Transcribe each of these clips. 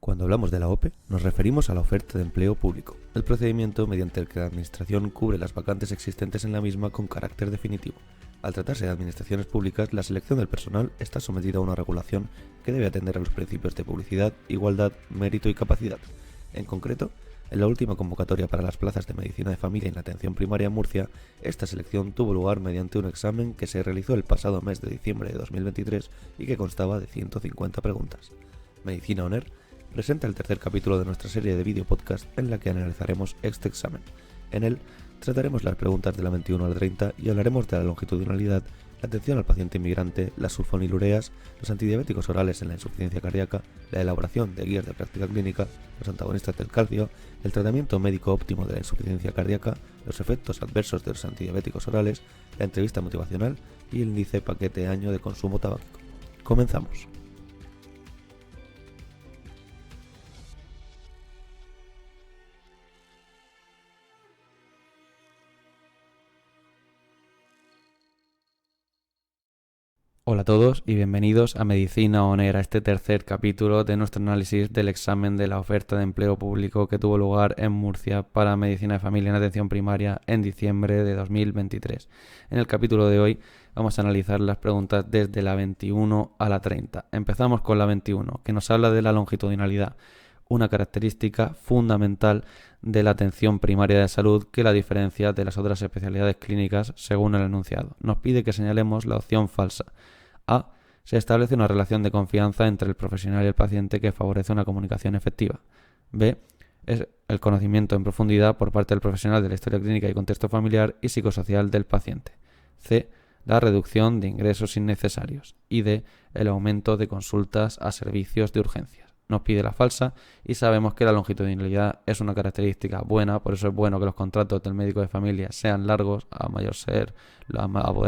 Cuando hablamos de la OPE, nos referimos a la oferta de empleo público, el procedimiento mediante el que la Administración cubre las vacantes existentes en la misma con carácter definitivo. Al tratarse de administraciones públicas, la selección del personal está sometida a una regulación que debe atender a los principios de publicidad, igualdad, mérito y capacidad. En concreto, en la última convocatoria para las plazas de Medicina de Familia y en la Atención Primaria en Murcia, esta selección tuvo lugar mediante un examen que se realizó el pasado mes de diciembre de 2023 y que constaba de 150 preguntas. Medicina ONER presenta el tercer capítulo de nuestra serie de video podcast en la que analizaremos este examen. En él trataremos las preguntas de la 21 a la 30 y hablaremos de la longitudinalidad, la atención al paciente inmigrante, las sulfonilureas, los antidiabéticos orales en la insuficiencia cardíaca, la elaboración de guías de práctica clínica, los antagonistas del calcio, el tratamiento médico óptimo de la insuficiencia cardíaca, los efectos adversos de los antidiabéticos orales, la entrevista motivacional y el índice paquete año de consumo tabáquico. Comenzamos. Hola a todos y bienvenidos a Medicina ONER, a este tercer capítulo de nuestro análisis del examen de la oferta de empleo público que tuvo lugar en Murcia para Medicina de Familia en Atención Primaria en diciembre de 2023. En el capítulo de hoy vamos a analizar las preguntas desde la 21 a la 30. Empezamos con la 21, que nos habla de la longitudinalidad, una característica fundamental de la atención primaria de salud que la diferencia de las otras especialidades clínicas según el enunciado. Nos pide que señalemos la opción falsa. A. Se establece una relación de confianza entre el profesional y el paciente que favorece una comunicación efectiva. B. Es el conocimiento en profundidad por parte del profesional de la historia clínica y contexto familiar y psicosocial del paciente. C. La reducción de ingresos innecesarios. Y D. El aumento de consultas a servicios de urgencias. Nos pide la falsa y sabemos que la longitudinalidad es una característica buena, por eso es bueno que los contratos del médico de familia sean largos, a poder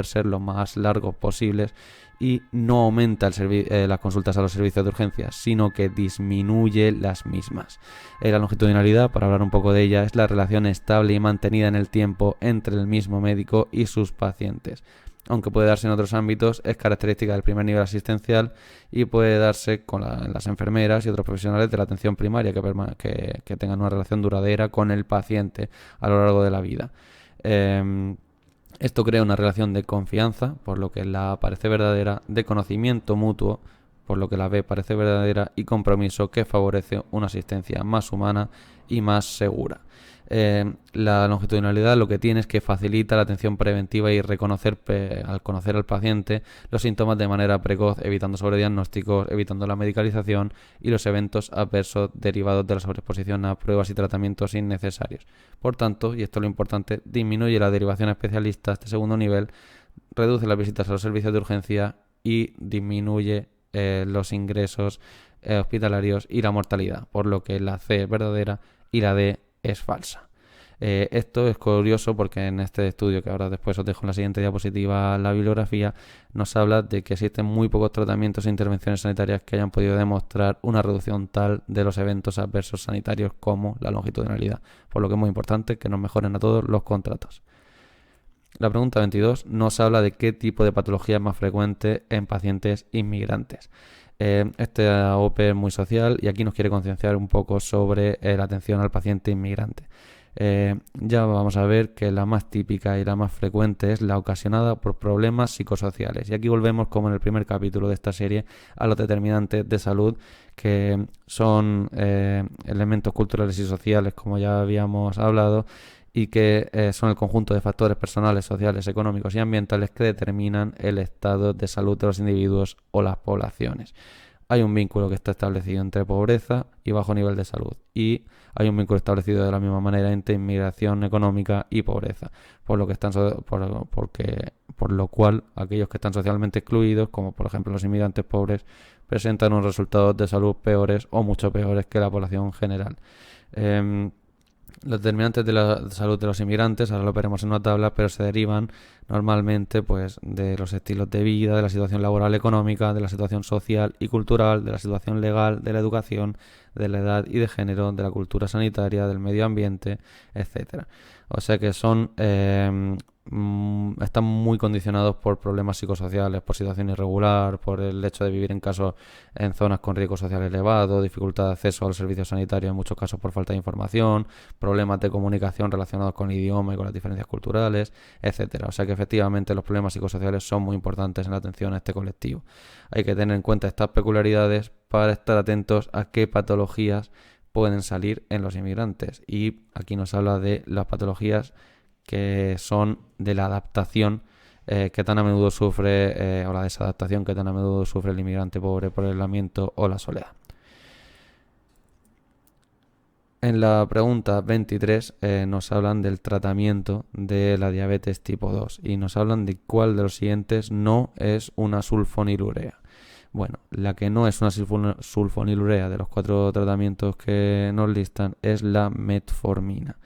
ser lo más largos posibles, y no aumenta las consultas a los servicios de urgencias, sino que disminuye las mismas. La longitudinalidad, para hablar un poco de ella, es la relación estable y mantenida en el tiempo entre el mismo médico y sus pacientes. Aunque puede darse en otros ámbitos, es característica del primer nivel asistencial y puede darse con las enfermeras y otros profesionales de la atención primaria que tengan una relación duradera con el paciente a lo largo de la vida. Esto crea una relación de confianza, por lo que la A parece verdadera, de conocimiento mutuo, por lo que la B parece verdadera, y compromiso que favorece una asistencia más humana y más segura. La longitudinalidad lo que tiene es que facilita la atención preventiva y al conocer al paciente los síntomas de manera precoz, evitando sobrediagnósticos, evitando la medicalización y los eventos adversos derivados de la sobreexposición a pruebas y tratamientos innecesarios. Por tanto, y esto es lo importante, disminuye la derivación a especialistas de segundo nivel, reduce las visitas a los servicios de urgencia y disminuye los ingresos hospitalarios y la mortalidad, por lo que la C es verdadera y la D es falsa. Esto es curioso porque en este estudio, que ahora después os dejo en la siguiente diapositiva la bibliografía, nos habla de que existen muy pocos tratamientos e intervenciones sanitarias que hayan podido demostrar una reducción tal de los eventos adversos sanitarios como la longitudinalidad, por lo que es muy importante que nos mejoren a todos los contratos. La pregunta 22 nos habla de qué tipo de patología es más frecuente en pacientes inmigrantes. Esta OPE es muy social y aquí nos quiere concienciar un poco sobre la atención al paciente inmigrante. Ya vamos a ver que la más típica y la más frecuente es la ocasionada por problemas psicosociales. Y aquí volvemos, como en el primer capítulo de esta serie, a los determinantes de salud, que son elementos culturales y sociales, como ya habíamos hablado, y que son el conjunto de factores personales, sociales, económicos y ambientales que determinan el estado de salud de los individuos o las poblaciones. Hay un vínculo que está establecido entre pobreza y bajo nivel de salud, y hay un vínculo establecido de la misma manera entre inmigración económica y pobreza, por lo cual aquellos que están socialmente excluidos, como por ejemplo los inmigrantes pobres, presentan unos resultados de salud peores o mucho peores que la población general. Los determinantes de la salud de los inmigrantes, ahora lo veremos en una tabla, pero se derivan normalmente pues de los estilos de vida, de la situación laboral económica, de la situación social y cultural, de la situación legal, de la educación, de la edad y de género, de la cultura sanitaria, del medio ambiente, etcétera. O sea que son están muy condicionados por problemas psicosociales, por situación irregular, por el hecho de vivir en zonas con riesgo social elevado, dificultad de acceso al servicio sanitario en muchos casos por falta de información, problemas de comunicación relacionados con el idioma y con las diferencias culturales, etcétera. O sea que efectivamente los problemas psicosociales son muy importantes en la atención a este colectivo. Hay que tener en cuenta estas peculiaridades para estar atentos a qué patologías pueden salir en los inmigrantes. Y aquí nos habla de las patologías que son de la adaptación que tan a menudo sufre, o la desadaptación que tan a menudo sufre el inmigrante pobre por el aislamiento o la soledad. En la pregunta 23 nos hablan del tratamiento de la diabetes tipo 2 y nos hablan de cuál de los siguientes no es una sulfonilurea. Bueno, la que no es una sulfonilurea de los 4 tratamientos que nos listan es la metformina.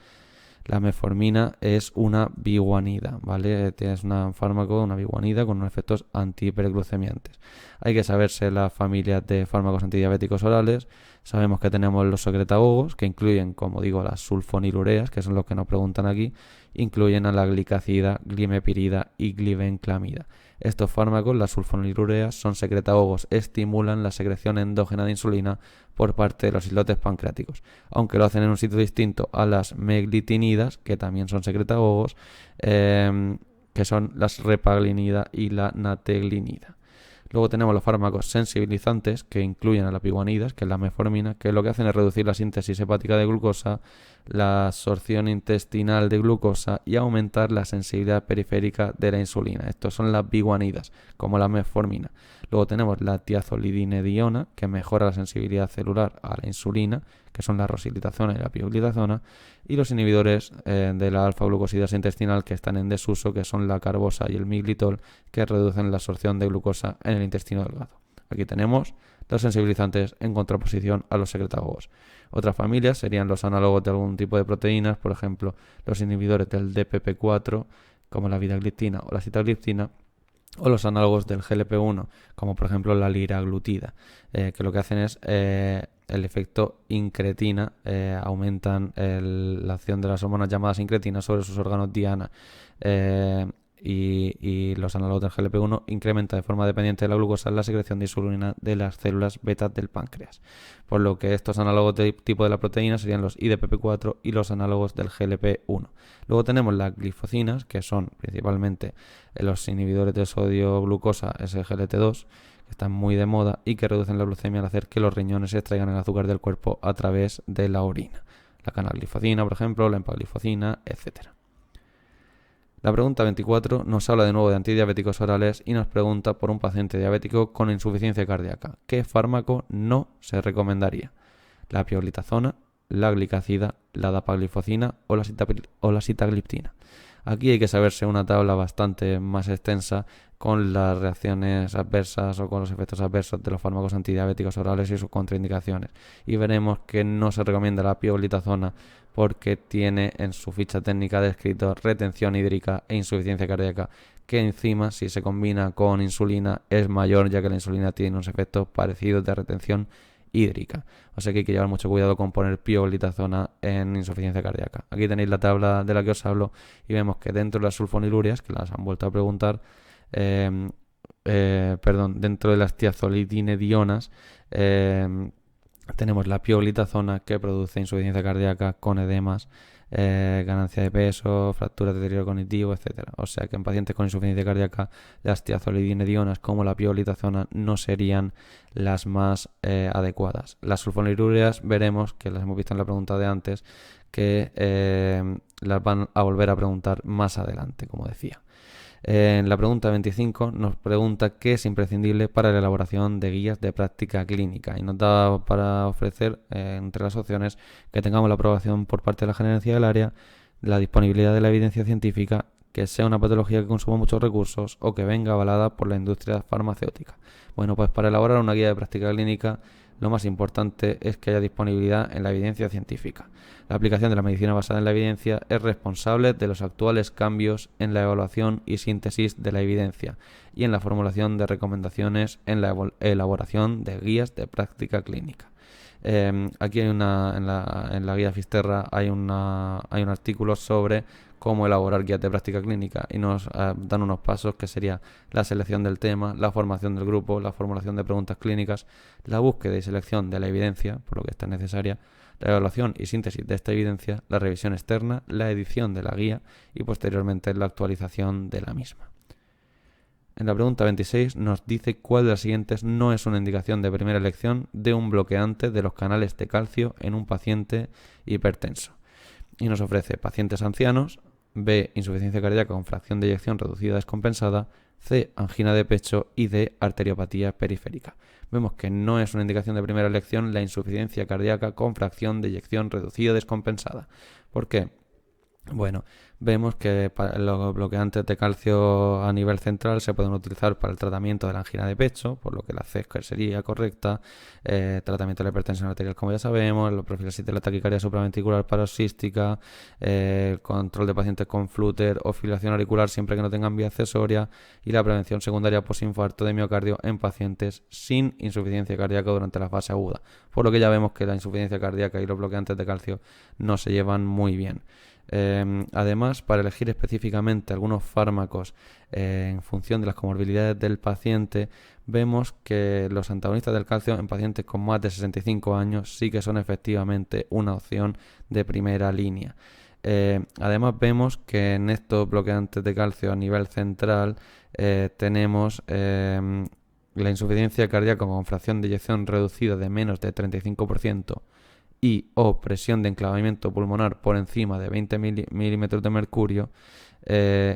La metformina es una biguanida, ¿vale? Es un fármaco, una biguanida con unos efectos antihiperglucemiantes. Hay que saberse las familias de fármacos antidiabéticos orales. Sabemos que tenemos los secretagogos, que incluyen, como digo, las sulfonilureas, que son los que nos preguntan aquí, incluyen a la glicacida, glimepirida y glibenclamida. Estos fármacos, las sulfonilureas, son secretagogos, estimulan la secreción endógena de insulina por parte de los islotes pancreáticos, aunque lo hacen en un sitio distinto a las meglitinidas, que también son secretagogos, que son las repaglinida y la nateglinida. Luego tenemos los fármacos sensibilizantes, que incluyen a las biguanidas, que es la metformina, que lo que hacen es reducir la síntesis hepática de glucosa, la absorción intestinal de glucosa y aumentar la sensibilidad periférica de la insulina. Estos son las biguanidas, como la metformina. Luego tenemos la tiazolidinediona, que mejora la sensibilidad celular a la insulina, que son la rosiglitazona y la pioglitazona, y los inhibidores de la alfa-glucosidasa intestinal que están en desuso, que son la carbosa y el miglitol, que reducen la absorción de glucosa en el intestino delgado. Aquí tenemos los sensibilizantes en contraposición a los secretagogos. Otras familias serían los análogos de algún tipo de proteínas, por ejemplo, los inhibidores del DPP4, como la vidagliptina o la sitagliptina, o los análogos del GLP-1, como por ejemplo la liraglutida, que lo que hacen es el efecto incretina, aumentan la acción de las hormonas llamadas incretinas sobre sus órganos diana, y los análogos del GLP-1 incrementan de forma dependiente de la glucosa la secreción de insulina de las células beta del páncreas, por lo que estos análogos de tipo de la proteína serían los IDPP4 y los análogos del GLP-1. Luego tenemos las glifocinas, que son principalmente los inhibidores de sodio glucosa SGLT2, que están muy de moda y que reducen la glucemia al hacer que los riñones extraigan el azúcar del cuerpo a través de la orina. La canaglifosina, por ejemplo, la empaglifosina, etc. La pregunta 24 nos habla de nuevo de antidiabéticos orales y nos pregunta por un paciente diabético con insuficiencia cardíaca. ¿Qué fármaco no se recomendaría? ¿La pioglitazona, la glicacida, la dapaglifosina o la sitagliptina? Aquí hay que saberse una tabla bastante más extensa con las reacciones adversas o con los efectos adversos de los fármacos antidiabéticos orales y sus contraindicaciones. Y veremos que no se recomienda la pioglitazona porque tiene en su ficha técnica descrito retención hídrica e insuficiencia cardíaca, que encima, si se combina con insulina, es mayor, ya que la insulina tiene unos efectos parecidos de retención hídrica. O sea que hay que llevar mucho cuidado con poner pioglitazona en insuficiencia cardíaca. Aquí tenéis la tabla de la que os hablo y vemos que dentro de las sulfonilurias, que las han vuelto a preguntar, dentro de las tiazolidinedionas, tenemos la pioglitazona, que produce insuficiencia cardíaca con edemas, ganancia de peso, fracturas de deterioro cognitivo, etcétera. O sea que en pacientes con insuficiencia cardíaca, las tiazolidinedionas como la pioglitazona no serían las más adecuadas. Las sulfonilureas veremos, que las hemos visto en la pregunta de antes, que las van a volver a preguntar más adelante, como decía. En la pregunta 25 nos pregunta qué es imprescindible para la elaboración de guías de práctica clínica y nos da para ofrecer entre las opciones que tengamos la aprobación por parte de la gerencia del área, la disponibilidad de la evidencia científica, que sea una patología que consuma muchos recursos o que venga avalada por la industria farmacéutica. Bueno, pues para elaborar una guía de práctica clínica lo más importante es que haya disponibilidad en la evidencia científica. La aplicación de la medicina basada en la evidencia es responsable de los actuales cambios en la evaluación y síntesis de la evidencia y en la formulación de recomendaciones en la elaboración de guías de práctica clínica. Aquí hay en la guía Fisterra hay un artículo sobre cómo elaborar guías de práctica clínica y nos dan unos pasos que sería la selección del tema, la formación del grupo, la formulación de preguntas clínicas, la búsqueda y selección de la evidencia, por lo que está necesaria, la evaluación y síntesis de esta evidencia, la revisión externa, la edición de la guía y posteriormente la actualización de la misma. En la pregunta 26 nos dice cuál de las siguientes no es una indicación de primera elección de un bloqueante de los canales de calcio en un paciente hipertenso. Y nos ofrece pacientes ancianos, B, insuficiencia cardíaca con fracción de eyección reducida descompensada, C, angina de pecho y D, arteriopatía periférica. Vemos que no es una indicación de primera elección la insuficiencia cardíaca con fracción de eyección reducida descompensada. ¿Por qué? Bueno, vemos que los bloqueantes de calcio a nivel central se pueden utilizar para el tratamiento de la angina de pecho, por lo que la C sería correcta, tratamiento de la hipertensión arterial, como ya sabemos, la profilaxis de la taquicardia supraventricular paroxística, control de pacientes con flúter o fibrilación auricular siempre que no tengan vía accesoria y la prevención secundaria posinfarto de miocardio en pacientes sin insuficiencia cardíaca durante la fase aguda, por lo que ya vemos que la insuficiencia cardíaca y los bloqueantes de calcio no se llevan muy bien. Además, para elegir específicamente algunos fármacos en función de las comorbilidades del paciente, vemos que los antagonistas del calcio en pacientes con más de 65 años sí que son efectivamente una opción de primera línea. Además, vemos que en estos bloqueantes de calcio a nivel central tenemos la insuficiencia cardíaca con fracción de eyección reducida de menos de 35% y o presión de enclavamiento pulmonar por encima de 20 milímetros de mercurio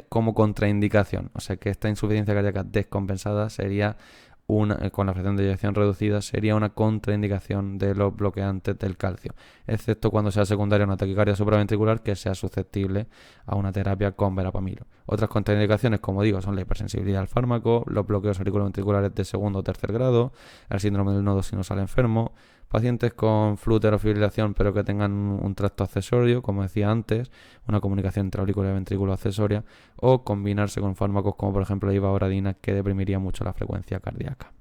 como contraindicación. O sea que esta insuficiencia cardíaca descompensada sería con la fracción de eyección reducida sería una contraindicación de los bloqueantes del calcio, excepto cuando sea secundaria una taquicardia supraventricular que sea susceptible a una terapia con verapamilo. Otras contraindicaciones, como digo, son la hipersensibilidad al fármaco, los bloqueos auriculoventriculares de segundo o tercer grado, el síndrome del nodo sinusal enfermo, pacientes con flúter o fibrilación pero que tengan un tracto accesorio, como decía antes, una comunicación entre aurícula y ventrículo accesoria, o combinarse con fármacos como por ejemplo la ivabradina, que deprimiría mucho la frecuencia cardíaca.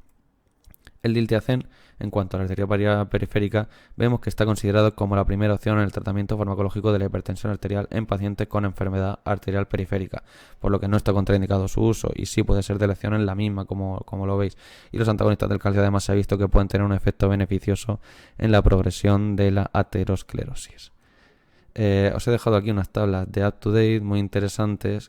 El diltiazem, en cuanto a la arteriopatía periférica, vemos que está considerado como la primera opción en el tratamiento farmacológico de la hipertensión arterial en pacientes con enfermedad arterial periférica, por lo que no está contraindicado su uso y sí puede ser de elección en la misma, como lo veis. Y los antagonistas del calcio además se ha visto que pueden tener un efecto beneficioso en la progresión de la aterosclerosis. Os he dejado aquí unas tablas de up-to-date muy interesantes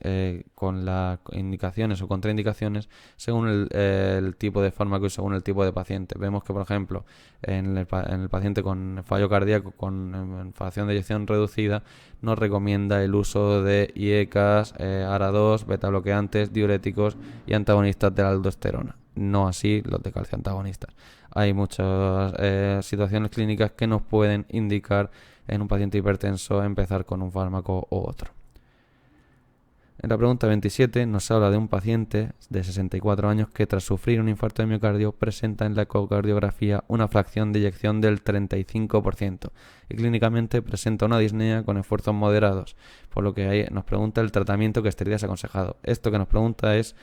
con las indicaciones o contraindicaciones según el tipo de fármaco y según el tipo de paciente. Vemos que, por ejemplo, en el paciente con fallo cardíaco con fracción de eyección reducida nos recomienda el uso de IECAS, ARA2, beta-bloqueantes, diuréticos y antagonistas de la aldosterona. No así los de calcio antagonistas. Hay muchas situaciones clínicas que nos pueden indicar en un paciente hipertenso empezar con un fármaco u otro. En la pregunta 27 nos habla de un paciente de 64 años que tras sufrir un infarto de miocardio presenta en la ecocardiografía una fracción de eyección del 35% y clínicamente presenta una disnea con esfuerzos moderados, por lo que ahí nos pregunta el tratamiento que estaría desaconsejado. Esto que nos pregunta es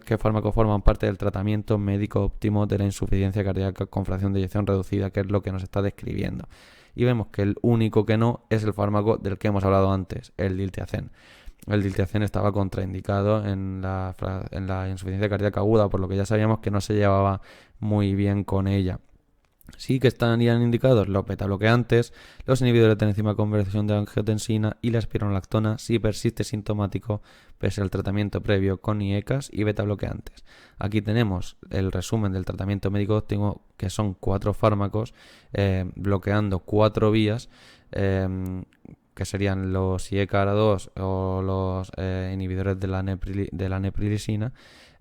qué fármacos forman parte del tratamiento médico óptimo de la insuficiencia cardíaca con fracción de eyección reducida, que es lo que nos está describiendo. Y vemos que el único que no es el fármaco del que hemos hablado antes, el diltiazem. El diltiazem estaba contraindicado en la insuficiencia cardíaca aguda, por lo que ya sabíamos que no se llevaba muy bien con ella. Sí que estarían indicados los beta-bloqueantes, los inhibidores de la enzima de conversión de angiotensina y la espironolactona si persiste sintomático pese al tratamiento previo con IECAS y beta-bloqueantes. Aquí tenemos el resumen del tratamiento médico óptimo, que son 4 fármacos bloqueando 4 vías, que serían los IECA-ARA2 o los inhibidores de la neprilisina,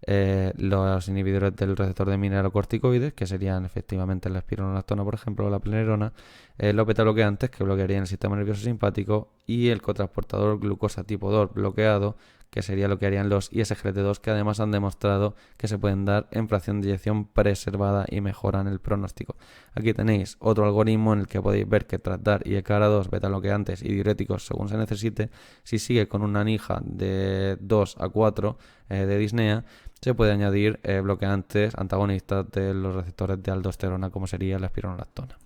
los inhibidores del receptor de mineralocorticoides, que serían efectivamente la espironolactona, por ejemplo, o la plenerona, los beta-bloqueantes, que bloquearían el sistema nervioso simpático, y el cotransportador glucosa tipo 2 bloqueado, que sería lo que harían los ISGLT2, que además han demostrado que se pueden dar en fracción de eyección preservada y mejoran el pronóstico. Aquí tenéis otro algoritmo en el que podéis ver que tras dar IECA-ARA2, beta-bloqueantes y diuréticos según se necesite, si sigue con una NIJA de 2 a 4 de disnea, se puede añadir bloqueantes antagonistas de los receptores de aldosterona, como sería la espironolactona.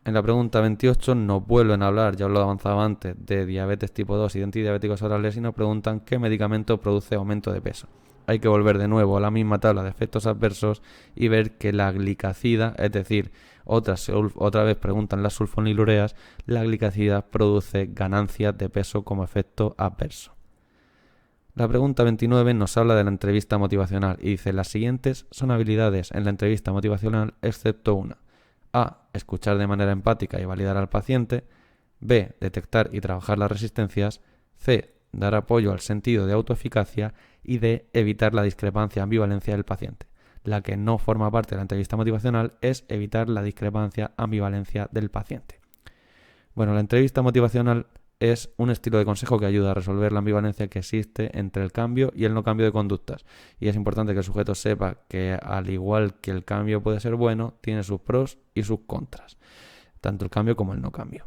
En la pregunta 28 nos vuelven a hablar, ya os lo avanzaba antes, de diabetes tipo 2 y de antidiabéticos orales y nos preguntan qué medicamento produce aumento de peso. Hay que volver de nuevo a la misma tabla de efectos adversos y ver que la glicacida, es decir, otra vez preguntan las sulfonilureas, la glicacida produce ganancias de peso como efecto adverso. La pregunta 29 nos habla de la entrevista motivacional y dice: las siguientes son habilidades en la entrevista motivacional excepto una. A. Escuchar de manera empática y validar al paciente. B. Detectar y trabajar las resistencias. C. Dar apoyo al sentido de autoeficacia. Y D. Evitar la discrepancia ambivalencia del paciente. La que no forma parte de la entrevista motivacional es evitar la discrepancia ambivalencia del paciente. Bueno, la entrevista motivacional es un estilo de consejo que ayuda a resolver la ambivalencia que existe entre el cambio y el no cambio de conductas. Y es importante que el sujeto sepa que, al igual que el cambio puede ser bueno, tiene sus pros y sus contras, tanto el cambio como el no cambio.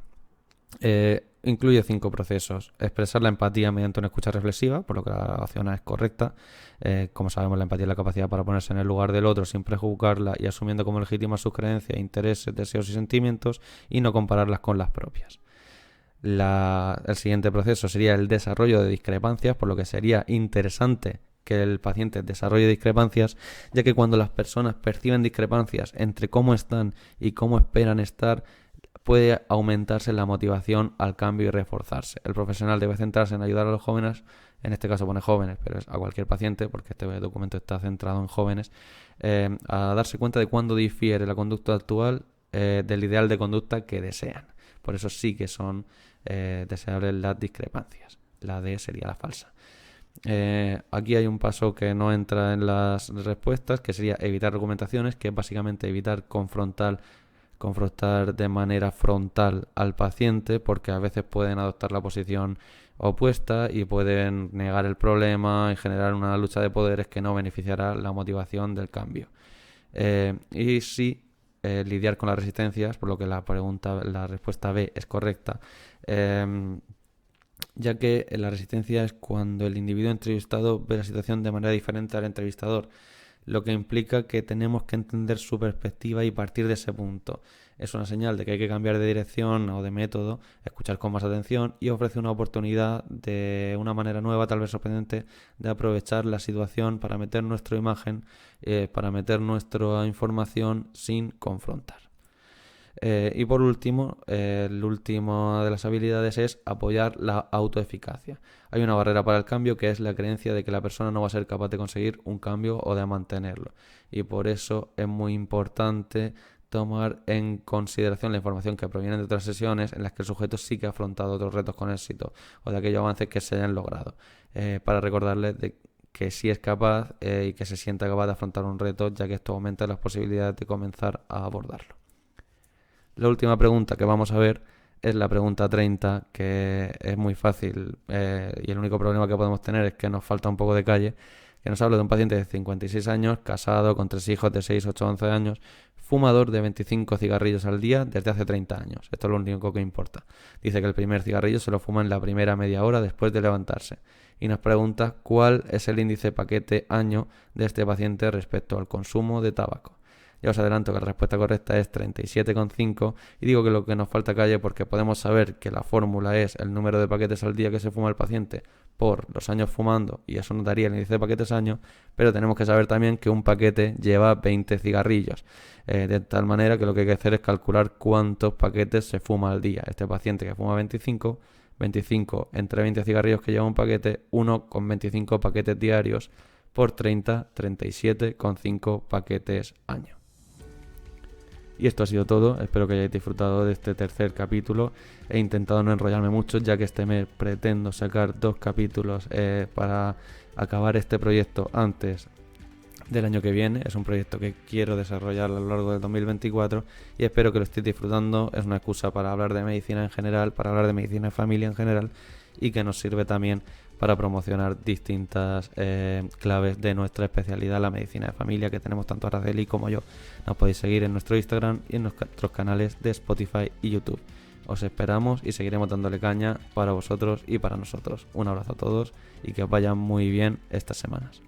Incluye 5 procesos: expresar la empatía mediante una escucha reflexiva, por lo que la grabación es correcta. Como sabemos, la empatía es la capacidad para ponerse en el lugar del otro sin prejuzgarla y asumiendo como legítimas sus creencias, intereses, deseos y sentimientos, y no compararlas con las propias. El siguiente proceso sería el desarrollo de discrepancias, por lo que sería interesante que el paciente desarrolle discrepancias, ya que cuando las personas perciben discrepancias entre cómo están y cómo esperan estar, puede aumentarse la motivación al cambio y reforzarse. El profesional debe centrarse en ayudar a los jóvenes, en este caso pone jóvenes, pero es a cualquier paciente, porque este documento está centrado en jóvenes, a darse cuenta de cuándo difiere la conducta actual del ideal de conducta que desean. Por eso sí que son deseables las discrepancias. La D sería la falsa. Aquí hay un paso que no entra en las respuestas, que sería evitar argumentaciones, que es básicamente evitar confrontar de manera frontal al paciente, porque a veces pueden adoptar la posición opuesta y pueden negar el problema y generar una lucha de poderes que no beneficiará la motivación del cambio. Y sí, lidiar con las resistencias, por lo que la respuesta B es correcta, ya que la resistencia es cuando el individuo entrevistado ve la situación de manera diferente al entrevistador, lo que implica que tenemos que entender su perspectiva y partir de ese punto. Es una señal de que hay que cambiar de dirección o de método, escuchar con más atención, y ofrece una oportunidad de una manera nueva, tal vez sorprendente, de aprovechar la situación para meter nuestra imagen, para meter nuestra información sin confrontar. Y por último, el último de las habilidades es apoyar la autoeficacia. Hay una barrera para el cambio, que es la creencia de que la persona no va a ser capaz de conseguir un cambio o de mantenerlo. Y por eso es muy importante tomar en consideración la información que proviene de otras sesiones en las que el sujeto sí que ha afrontado otros retos con éxito o de aquellos avances que se hayan logrado, para recordarles que sí es capaz y que se sienta capaz de afrontar un reto, ya que esto aumenta las posibilidades de comenzar a abordarlo. La última pregunta que vamos a ver es la pregunta 30, que es muy fácil, y el único problema que podemos tener es que nos falta un poco de calle, que nos habla de un paciente de 56 años, casado, con 3 hijos de 6, 8, 11 años, fumador de 25 cigarrillos al día desde hace 30 años. Esto es lo único que importa. Dice que el primer cigarrillo se lo fuma en la primera media hora después de levantarse. Y nos pregunta cuál es el índice paquete año de este paciente respecto al consumo de tabaco. Ya os adelanto que la respuesta correcta es 37,5, y digo que lo que nos falta calle porque podemos saber que la fórmula es el número de paquetes al día que se fuma el paciente por los años fumando, y eso nos daría el índice de paquetes año, pero tenemos que saber también que un paquete lleva 20 cigarrillos, de tal manera que lo que hay que hacer es calcular cuántos paquetes se fuma al día. Este paciente que fuma 25 entre 20 cigarrillos que lleva un paquete, 1,25 paquetes diarios por 30, 37,5 paquetes año. Y esto ha sido todo. Espero que hayáis disfrutado de este tercer capítulo. He intentado no enrollarme mucho, ya que este mes pretendo sacar 2 capítulos para acabar este proyecto antes del año que viene. Es un proyecto que quiero desarrollar a lo largo del 2024 y espero que lo estéis disfrutando. Es una excusa para hablar de medicina en general, para hablar de medicina de familia en general, y que nos sirve también para promocionar distintas claves de nuestra especialidad, la medicina de familia, que tenemos tanto Araceli como yo. Nos podéis seguir en nuestro Instagram y en nuestros canales de Spotify y YouTube. Os esperamos y seguiremos dándole caña para vosotros y para nosotros. Un abrazo a todos y que os vaya muy bien estas semanas.